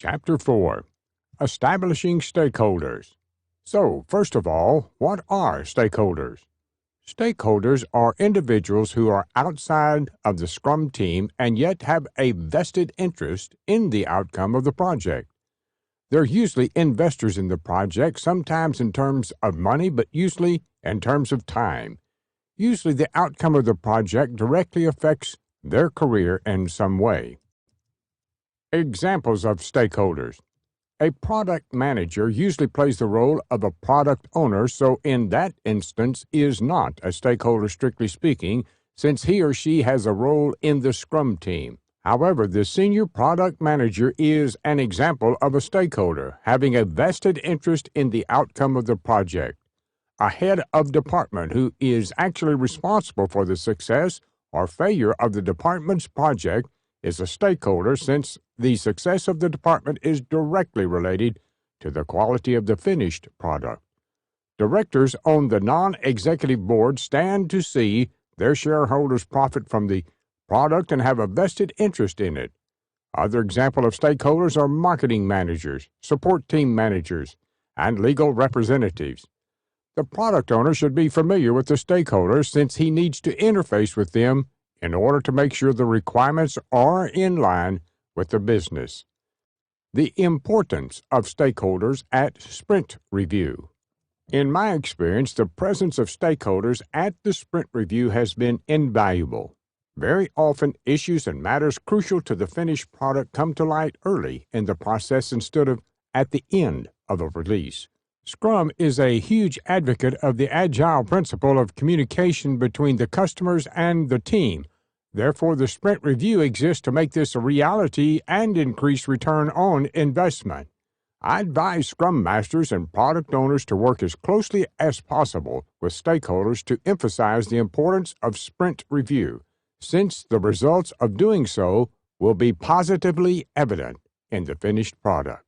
Chapter 4. Establishing Stakeholders. So, first of all, what are stakeholders? Stakeholders are individuals who are outside of the Scrum team and yet have a vested interest in the outcome of the project. They're usually investors in the project, sometimes in terms of money, but usually in terms of time. Usually the outcome of the project directly affects their career in some way. Examples of stakeholders. A product manager usually plays the role of a product owner, so in that instance is not a stakeholder strictly speaking, since he or she has a role in the Scrum team. However, the senior product manager is an example of a stakeholder, having a vested interest in the outcome of the project. A head of department who is actually responsible for the success or failure of the department's project is a stakeholder, since the success of the department is directly related to the quality of the finished product. Directors on the non-executive board stand to see their shareholders profit from the product and have a vested interest in it. Other examples of stakeholders are marketing managers, support team managers, and legal representatives. The product owner should be familiar with the stakeholders, since he needs to interface with them in order to make sure the requirements are in line with the business. The importance of stakeholders at sprint review. In my experience, the presence of stakeholders at the sprint review has been invaluable. Very often, issues and matters crucial to the finished product come to light early in the process instead of at the end of a release. Scrum is a huge advocate of the Agile principle of communication between the customers and the team. Therefore, the sprint review exists to make this a reality and increase return on investment. I advise Scrum Masters and product owners to work as closely as possible with stakeholders to emphasize the importance of sprint review, since the results of doing so will be positively evident in the finished product.